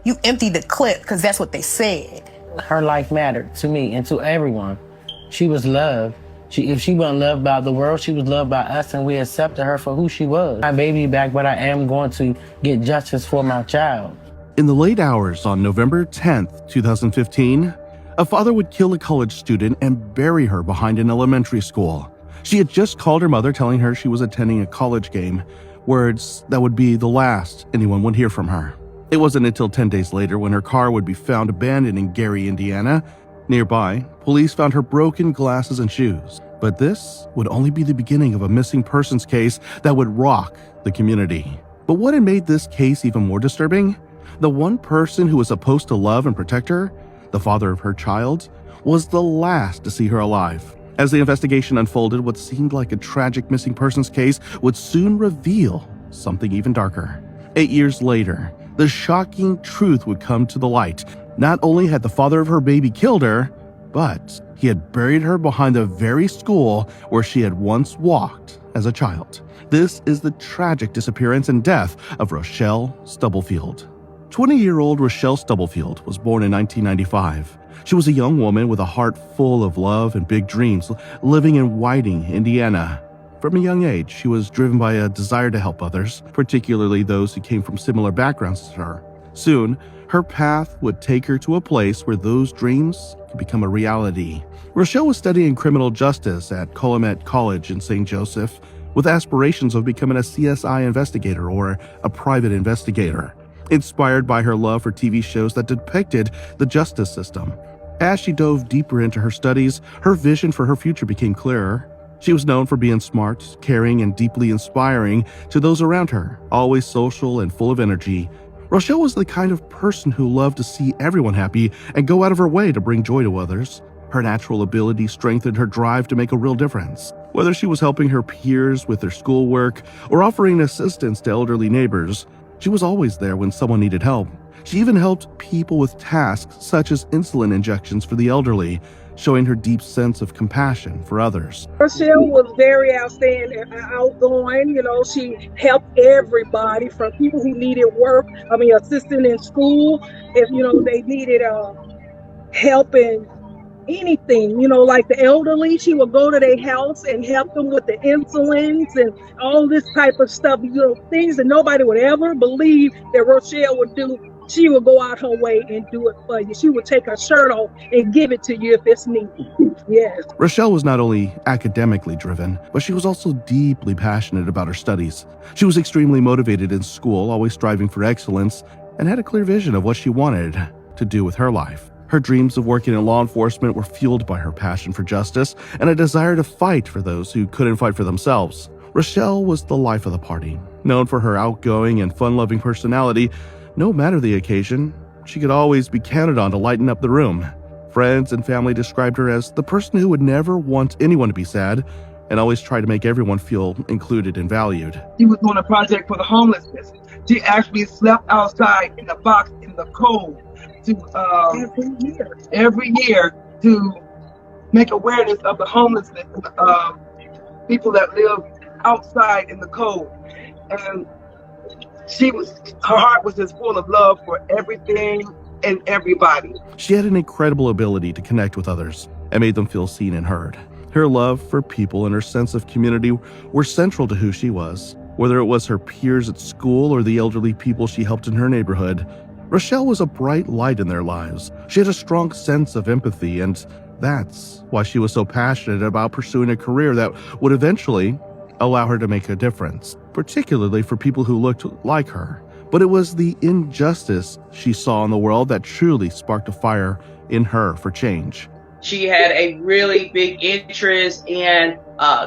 You emptied the clip because that's what they said. Her life mattered to me and to everyone. She was loved. If she wasn't loved by the world, she was loved by us, and we accepted her for who she was. My baby back, but I am going to get justice for my child. In the late hours on November 10th, 2015, a father would kill a college student and bury her behind an elementary school. She had just called her mother telling her she was attending a college game, words that would be the last anyone would hear from her. It wasn't until 10 days later when her car would be found abandoned in Gary, Indiana. Nearby, police found her broken glasses and shoes. But this would only be the beginning of a missing persons case that would rock the community. But what had made this case even more disturbing? The one person who was supposed to love and protect her, the father of her child, was the last to see her alive. As the investigation unfolded, what seemed like a tragic missing persons case would soon reveal something even darker. 8 years later, the shocking truth would come to the light. Not only had the father of her baby killed her, but he had buried her behind the very school where she had once walked as a child. This is the tragic disappearance and death of Rochelle Stubblefield. 20-year-old Rochelle Stubblefield was born in 1995. She was a young woman with a heart full of love and big dreams, living in Whiting, Indiana. From a young age, she was driven by a desire to help others, particularly those who came from similar backgrounds to her. Soon, her path would take her to a place where those dreams could become a reality. Rochelle was studying criminal justice at Willamette College in St. Joseph, with aspirations of becoming a CSI investigator or a private investigator, inspired by her love for TV shows that depicted the justice system. As she dove deeper into her studies, her vision for her future became clearer. She was known for being smart, caring, and deeply inspiring to those around her, always social and full of energy. Rochelle was the kind of person who loved to see everyone happy and go out of her way to bring joy to others. Her natural ability strengthened her drive to make a real difference. Whether she was helping her peers with their schoolwork or offering assistance to elderly neighbors, she was always there when someone needed help. She even helped people with tasks such as insulin injections for the elderly, showing her deep sense of compassion for others. Rochelle was very outstanding and outgoing. She helped everybody, from people who needed work, assisting in school, if, they needed help in anything, like the elderly. She would go to their house and help them with the insulins and all this type of stuff, things that nobody would ever believe that Rochelle would do. She would go out her way and do it for you. She would take her shirt off and give it to you if it's needed. Yes. Rochelle was not only academically driven, but she was also deeply passionate about her studies. She was extremely motivated in school, always striving for excellence, and had a clear vision of what she wanted to do with her life. Her dreams of working in law enforcement were fueled by her passion for justice and a desire to fight for those who couldn't fight for themselves. Rochelle was the life of the party. Known for her outgoing and fun-loving personality, no matter the occasion, she could always be counted on to lighten up the room. Friends and family described her as the person who would never want anyone to be sad and always try to make everyone feel included and valued. She was doing a project for the homelessness. She actually slept outside in the box in the cold every year to make awareness of the homelessness, people that live outside in the cold. And her heart was just full of love for everything and everybody. She had an incredible ability to connect with others and made them feel seen and heard. Her love for people and her sense of community were central to who she was. Whether it was her peers at school or the elderly people she helped in her neighborhood, Rochelle was a bright light in their lives. She had a strong sense of empathy, and that's why she was so passionate about pursuing a career that would eventually allow her to make a difference, particularly for people who looked like her. But it was the injustice she saw in the world that truly sparked a fire in her for change. She had a really big interest in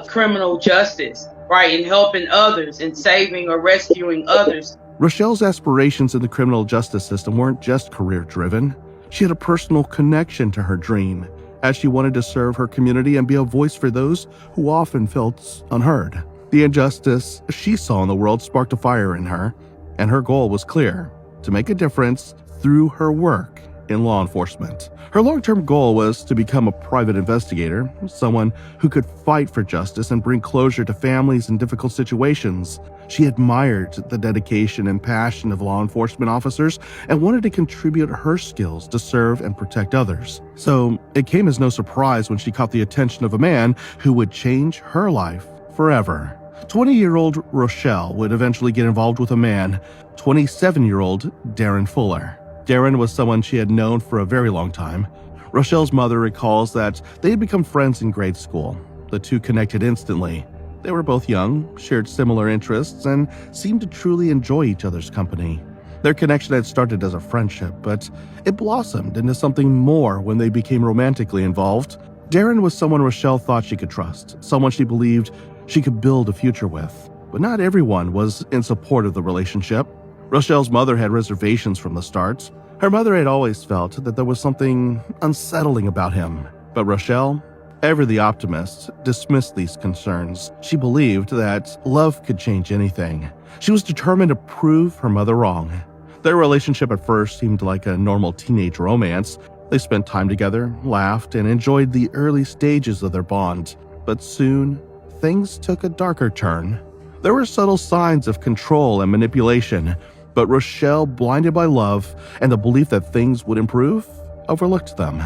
criminal justice, right, in helping others and saving or rescuing others. Rochelle's aspirations in the criminal justice system weren't just career-driven. She had a personal connection to her dream, as she wanted to serve her community and be a voice for those who often felt unheard. The injustice she saw in the world sparked a fire in her, and her goal was clear: to make a difference through her work in law enforcement. Her long-term goal was to become a private investigator, someone who could fight for justice and bring closure to families in difficult situations. She admired the dedication and passion of law enforcement officers and wanted to contribute her skills to serve and protect others. So it came as no surprise when she caught the attention of a man who would change her life forever. 20-year-old Rochelle would eventually get involved with a man, 27-year-old Darren Fuller. Darren was someone she had known for a very long time. Rochelle's mother recalls that they had become friends in grade school. The two connected instantly. They were both young, shared similar interests, and seemed to truly enjoy each other's company. Their connection had started as a friendship, but it blossomed into something more when they became romantically involved. Darren was someone Rochelle thought she could trust, someone she believed she could build a future with. But not everyone was in support of the relationship. Rochelle's mother had reservations from the start. Her mother had always felt that there was something unsettling about him. But Rochelle, ever the optimist, dismissed these concerns. She believed that love could change anything. She was determined to prove her mother wrong. Their relationship at first seemed like a normal teenage romance. They spent time together, laughed, and enjoyed the early stages of their bond. But soon, things took a darker turn. There were subtle signs of control and manipulation, but Rochelle, blinded by love and the belief that things would improve, overlooked them.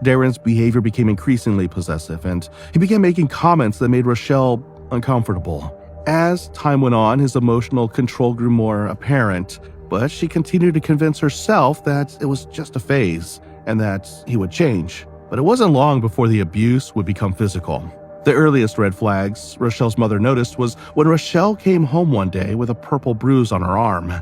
Darren's behavior became increasingly possessive, and he began making comments that made Rochelle uncomfortable. As time went on, his emotional control grew more apparent, but she continued to convince herself that it was just a phase and that he would change. But it wasn't long before the abuse would become physical. The earliest red flags Rochelle's mother noticed was when Rochelle came home one day with a purple bruise on her arm.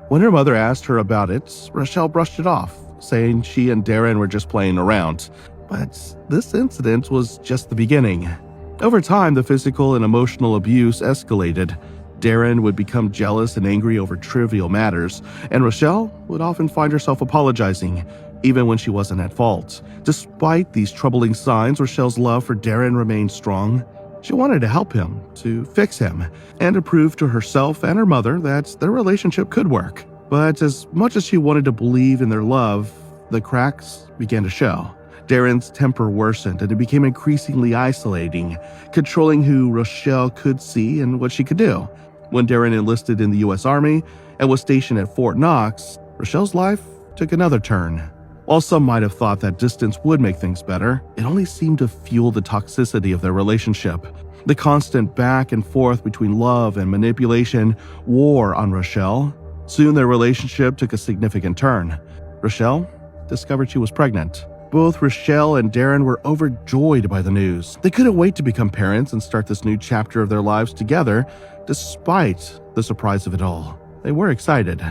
When her mother asked her about it, Rochelle brushed it off, saying she and Darren were just playing around. But this incident was just the beginning. Over time, the physical and emotional abuse escalated. Darren would become jealous and angry over trivial matters, and Rochelle would often find herself apologizing, even when she wasn't at fault. Despite these troubling signs, Rochelle's love for Darren remained strong. She wanted to help him, to fix him, and to prove to herself and her mother that their relationship could work. But as much as she wanted to believe in their love, the cracks began to show. Darren's temper worsened, and it became increasingly isolating, controlling who Rochelle could see and what she could do. When Darren enlisted in the U.S. Army and was stationed at Fort Knox, Rochelle's life took another turn. While some might have thought that distance would make things better, it only seemed to fuel the toxicity of their relationship. The constant back and forth between love and manipulation wore on Rochelle. Soon their relationship took a significant turn. Rochelle discovered she was pregnant. Both Rochelle and Darren were overjoyed by the news. They couldn't wait to become parents and start this new chapter of their lives together, despite the surprise of it all. They were excited.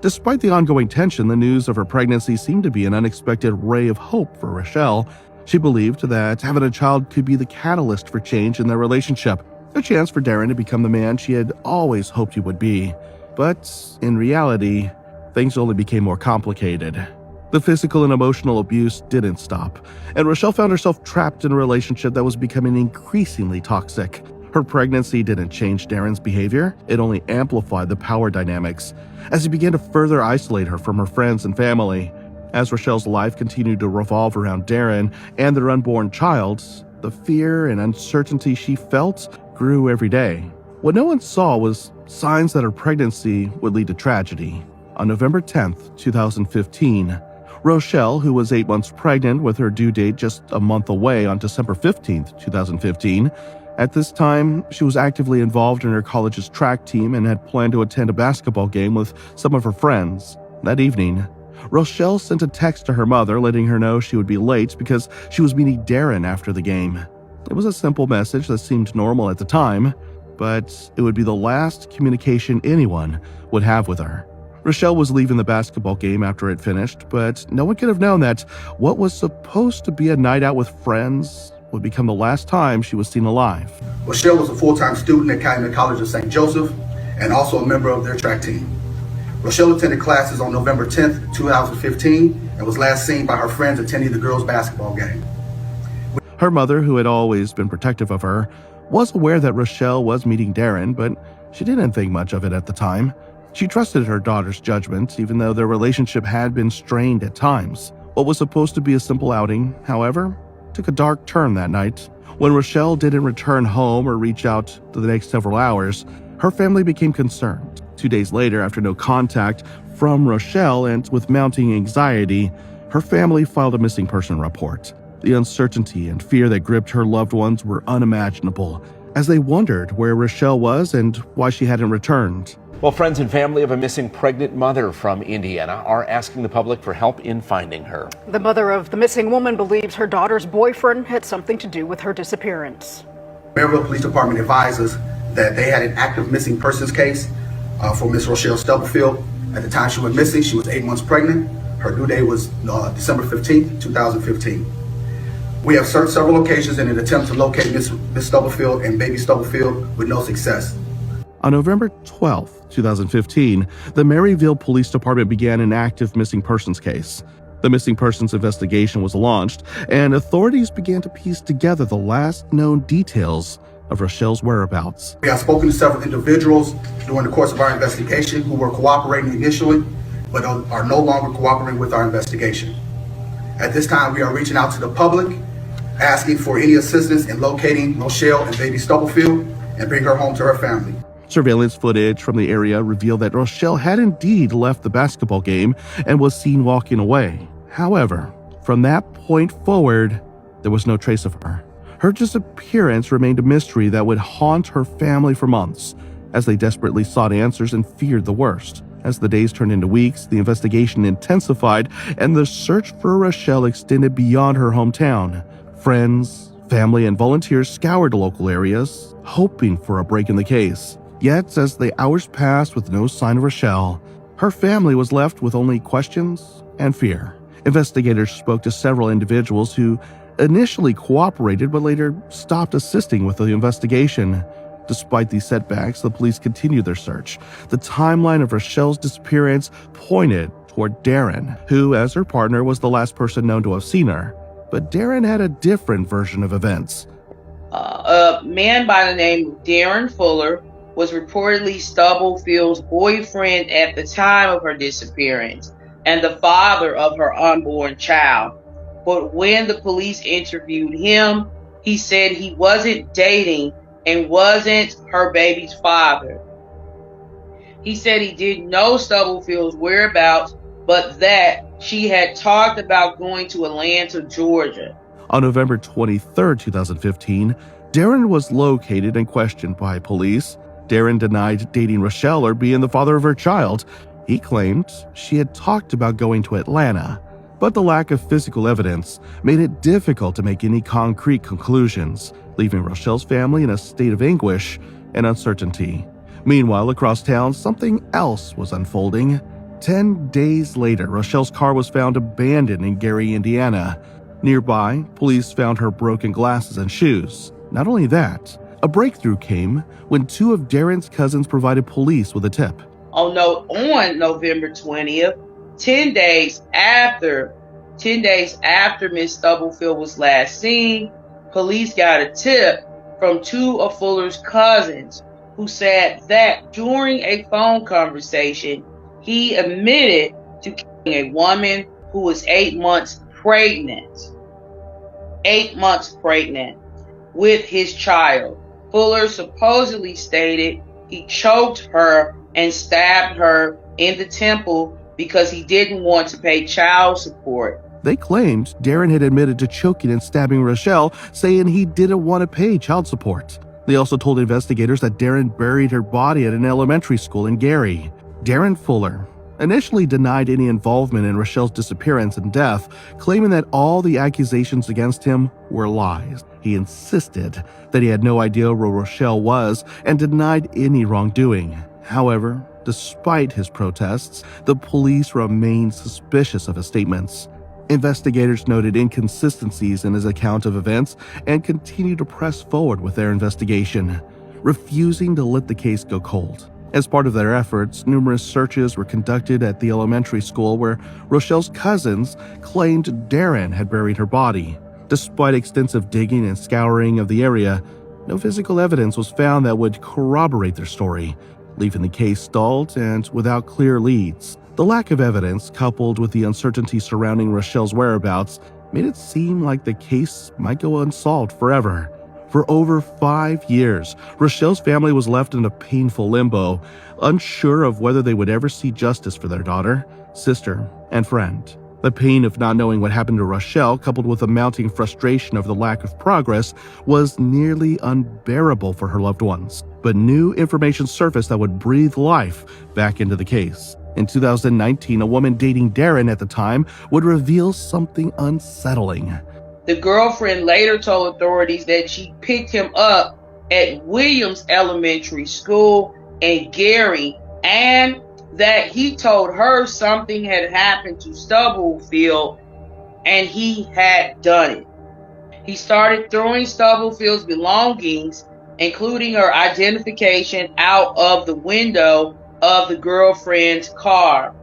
Despite the ongoing tension, the news of her pregnancy seemed to be an unexpected ray of hope for Rochelle. She believed that having a child could be the catalyst for change in their relationship, a chance for Darren to become the man she had always hoped he would be. But in reality, things only became more complicated. The physical and emotional abuse didn't stop, and Rochelle found herself trapped in a relationship that was becoming increasingly toxic. Her pregnancy didn't change Darren's behavior, it only amplified the power dynamics, as he began to further isolate her from her friends and family. As Rochelle's life continued to revolve around Darren and their unborn child, the fear and uncertainty she felt grew every day. What no one saw was signs that her pregnancy would lead to tragedy. On November 10th, 2015, Rochelle, who was 8 months pregnant with her due date just a month away on December 15th, 2015, at this time, she was actively involved in her college's track team and had planned to attend a basketball game with some of her friends. That evening, Rochelle sent a text to her mother letting her know she would be late because she was meeting Darren after the game. It was a simple message that seemed normal at the time, but it would be the last communication anyone would have with her. Rochelle was leaving the basketball game after it finished, but no one could have known that what was supposed to be a night out with friends would become the last time she was seen alive. Rochelle was a full-time student at Calumet College of St. Joseph and also a member of their track team. Rochelle attended classes on November 10th, 2015 and was last seen by her friends attending the girls' basketball game. Her mother, who had always been protective of her, was aware that Rochelle was meeting Darren, but she didn't think much of it at the time. She trusted her daughter's judgment, even though their relationship had been strained at times. What was supposed to be a simple outing, however, took a dark turn that night. When Rochelle didn't return home or reach out for the next several hours, her family became concerned. 2 days later, after no contact from Rochelle and with mounting anxiety, her family filed a missing person report. The uncertainty and fear that gripped her loved ones were unimaginable, as they wondered where Rochelle was and why she hadn't returned. Well, friends and family of a missing pregnant mother from Indiana are asking the public for help in finding her. The mother of the missing woman believes her daughter's boyfriend had something to do with her disappearance. Maryville Police Department advises that they had an active missing persons case for Miss Rochelle Stubblefield. At the time she went missing, she was 8 months pregnant. Her due date was December 15th, 2015. We have searched several locations in an attempt to locate Miss Stubblefield and baby Stubblefield with no success. On November 12, 2015, the Maryville Police Department began an active missing persons case. The missing persons investigation was launched, and authorities began to piece together the last known details of Rochelle's whereabouts. We have spoken to several individuals during the course of our investigation who were cooperating initially, but are no longer cooperating with our investigation. At this time, we are reaching out to the public, asking for any assistance in locating Rochelle and baby Stubblefield and bring her home to her family. Surveillance footage from the area revealed that Rochelle had indeed left the basketball game and was seen walking away. However, from that point forward, there was no trace of her. Her disappearance remained a mystery that would haunt her family for months, as they desperately sought answers and feared the worst. As the days turned into weeks, the investigation intensified, and the search for Rochelle extended beyond her hometown. Friends, family, and volunteers scoured local areas, hoping for a break in the case. Yet, as the hours passed with no sign of Rochelle, her family was left with only questions and fear. Investigators spoke to several individuals who initially cooperated but later stopped assisting with the investigation. Despite these setbacks, the police continued their search. The timeline of Rochelle's disappearance pointed toward Darren, who, as her partner, was the last person known to have seen her. But Darren had a different version of events. A man by the name of Darren Fuller was reportedly Stubblefield's boyfriend at the time of her disappearance and the father of her unborn child. But when the police interviewed him, he said he wasn't dating and wasn't her baby's father. He said he didn't know Stubblefield's whereabouts, but that she had talked about going to Atlanta, Georgia. On November 23, 2015, Darren was located and questioned by police. Darren denied dating Rochelle or being the father of her child. He claimed she had talked about going to Atlanta, but the lack of physical evidence made it difficult to make any concrete conclusions, leaving Rochelle's family in a state of anguish and uncertainty. Meanwhile, across town, something else was unfolding. 10 days later, Rochelle's car was found abandoned in Gary, Indiana. Nearby, police found her broken glasses and shoes. Not only that, a breakthrough came when two of Darren's cousins provided police with a tip. On November 20th, 10 days after Miss Stubblefield was last seen, police got a tip from two of Fuller's cousins who said that during a phone conversation, he admitted to killing a woman who was 8 months pregnant. 8 months pregnant with his child. Fuller supposedly stated he choked her and stabbed her in the temple because he didn't want to pay child support. They claimed Darren had admitted to choking and stabbing Rochelle, saying he didn't want to pay child support. They also told investigators that Darren buried her body at an elementary school in Gary. Darren Fuller initially denied any involvement in Rochelle's disappearance and death, claiming that all the accusations against him were lies. He insisted that he had no idea where Rochelle was and denied any wrongdoing. However, despite his protests, the police remained suspicious of his statements. Investigators noted inconsistencies in his account of events and continued to press forward with their investigation, refusing to let the case go cold. As part of their efforts, numerous searches were conducted at the elementary school where Rochelle's cousins claimed Darren had buried her body. Despite extensive digging and scouring of the area, no physical evidence was found that would corroborate their story, leaving the case stalled and without clear leads. The lack of evidence, coupled with the uncertainty surrounding Rochelle's whereabouts, made it seem like the case might go unsolved forever. For over 5 years, Rochelle's family was left in a painful limbo, unsure of whether they would ever see justice for their daughter, sister, and friend. The pain of not knowing what happened to Rochelle, coupled with the mounting frustration of the lack of progress, was nearly unbearable for her loved ones. But new information surfaced that would breathe life back into the case. In 2019, a woman dating Darren at the time would reveal something unsettling. The girlfriend later told authorities that she picked him up at Williams Elementary School in Gary, and that he told her something had happened to Stubblefield and he had done it. He started throwing Stubblefield's belongings, including her identification, out of the window of the girlfriend's car.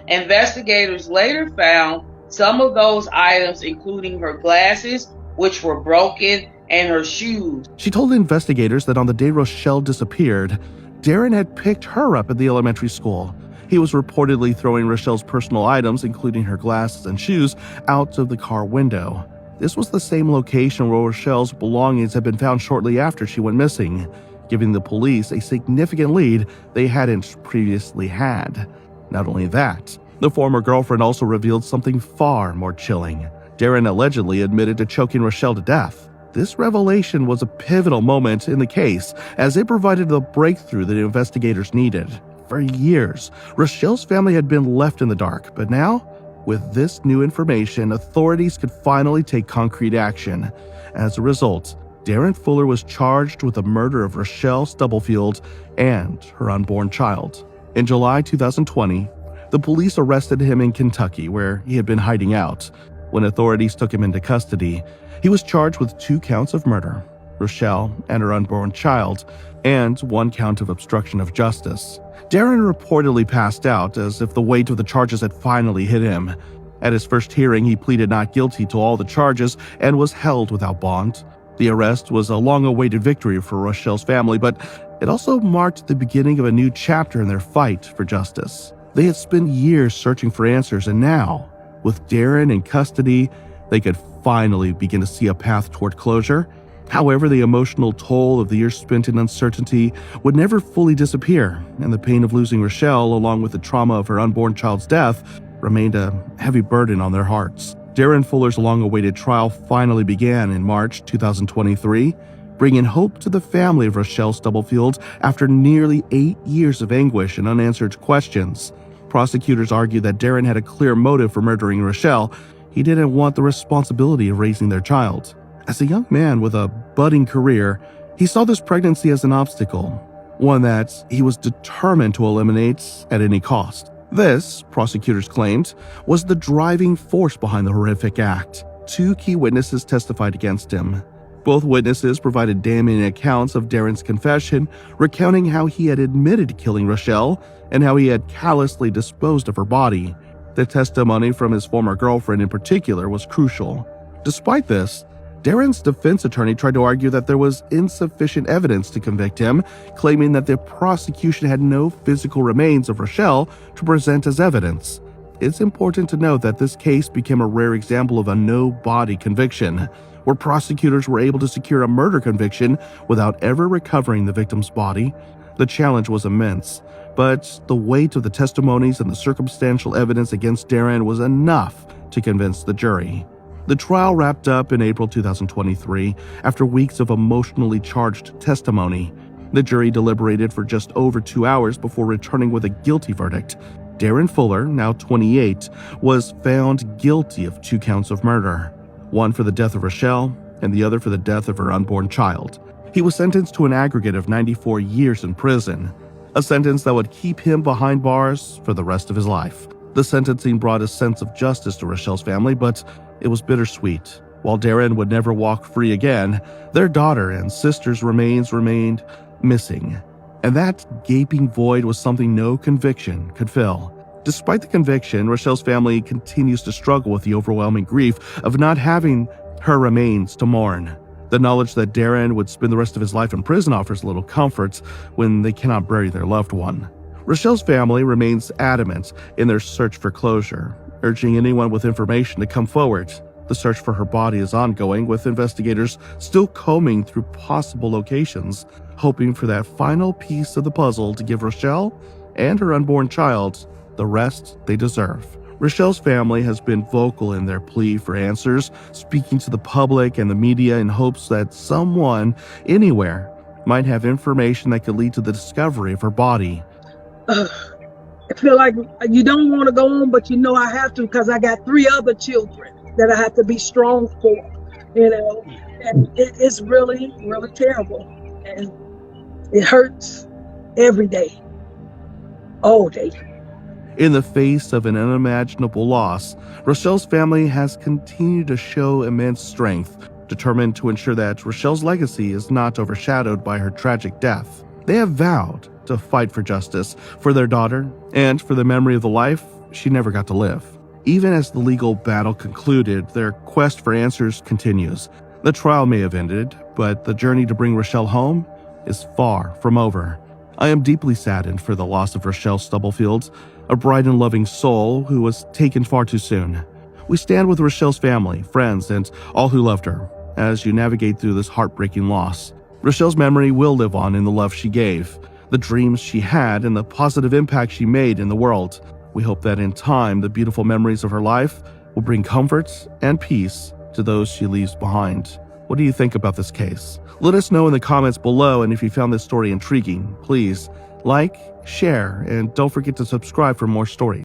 Investigators later found some of those items, including her glasses, which were broken, and her shoes. She told investigators that on the day Rochelle disappeared, Darren had picked her up at the elementary school. He was reportedly throwing Rochelle's personal items, including her glasses and shoes, out of the car window. This was the same location where Rochelle's belongings had been found shortly after she went missing, giving the police a significant lead they hadn't previously had. Not only that, the former girlfriend also revealed something far more chilling. Darren allegedly admitted to choking Rochelle to death. This revelation was a pivotal moment in the case, as it provided the breakthrough that investigators needed. For years, Rochelle's family had been left in the dark, but now, with this new information, authorities could finally take concrete action. As a result, Darren Fuller was charged with the murder of Rochelle Stubblefield and her unborn child. In July 2020, the police arrested him in Kentucky, where he had been hiding out. When authorities took him into custody, he was charged with 2 counts of murder, Rochelle and her unborn child, and 1 count of obstruction of justice. Darren reportedly passed out as if the weight of the charges had finally hit him. At his first hearing, he pleaded not guilty to all the charges and was held without bond. The arrest was a long-awaited victory for Rochelle's family, but it also marked the beginning of a new chapter in their fight for justice. They had spent years searching for answers, and now, with Darren in custody, they could finally begin to see a path toward closure. However, the emotional toll of the years spent in uncertainty would never fully disappear, and the pain of losing Rochelle, along with the trauma of her unborn child's death, remained a heavy burden on their hearts. Darren Fuller's long-awaited trial finally began in March 2023, bringing hope to the family of Rochelle Stubblefield after nearly 8 years of anguish and unanswered questions. Prosecutors argued that Darren had a clear motive for murdering Rochelle. He didn't want the responsibility of raising their child. As a young man with a budding career, he saw this pregnancy as an obstacle, one that he was determined to eliminate at any cost. This, prosecutors claimed, was the driving force behind the horrific act. 2 key witnesses testified against him. Both witnesses provided damning accounts of Darren's confession, recounting how he had admitted to killing Rochelle and how he had callously disposed of her body. The testimony from his former girlfriend in particular was crucial. Despite this, Darren's defense attorney tried to argue that there was insufficient evidence to convict him, claiming that the prosecution had no physical remains of Rochelle to present as evidence. It's important to note that this case became a rare example of a no-body conviction, where prosecutors were able to secure a murder conviction without ever recovering the victim's body. The challenge was immense, but the weight of the testimonies and the circumstantial evidence against Darren was enough to convince the jury. The trial wrapped up in April 2023 after weeks of emotionally charged testimony. The jury deliberated for just over 2 hours before returning with a guilty verdict. Darren Fuller, now 28, was found guilty of 2 counts of murder, one for the death of Rochelle and the other for the death of her unborn child. He was sentenced to an aggregate of 94 years in prison, a sentence that would keep him behind bars for the rest of his life. The sentencing brought a sense of justice to Rochelle's family, but it was bittersweet. While Darren would never walk free again, their daughter and sister's remains remained missing. And that gaping void was something no conviction could fill. Despite the conviction, Rochelle's family continues to struggle with the overwhelming grief of not having her remains to mourn. The knowledge that Darren would spend the rest of his life in prison offers little comfort when they cannot bury their loved one. Rochelle's family remains adamant in their search for closure, urging anyone with information to come forward. The search for her body is ongoing, with investigators still combing through possible locations, hoping for that final piece of the puzzle to give Rochelle and her unborn child the rest they deserve. Rochelle's family has been vocal in their plea for answers, speaking to the public and the media in hopes that someone, anywhere, might have information that could lead to the discovery of her body. I feel like you don't want to go on, but you know I have to, because I got 3 other children that I have to be strong for, and it's really, really terrible, and it hurts every day, all day. In the face of an unimaginable loss, Rochelle's family has continued to show immense strength, determined to ensure that Rochelle's legacy is not overshadowed by her tragic death. They have vowed to fight for justice for their daughter and for the memory of the life she never got to live. Even as the legal battle concluded, their quest for answers continues. The trial may have ended, but the journey to bring Rochelle home is far from over. I am deeply saddened for the loss of Rochelle Stubblefield, a bright and loving soul who was taken far too soon. We stand with Rochelle's family, friends, and all who loved her as you navigate through this heartbreaking loss. Rochelle's memory will live on in the love she gave, the dreams she had, and the positive impact she made in the world. We hope that in time, the beautiful memories of her life will bring comfort and peace to those she leaves behind. What do you think about this case? Let us know in the comments below, and if you found this story intriguing, please like, share, and don't forget to subscribe for more stories.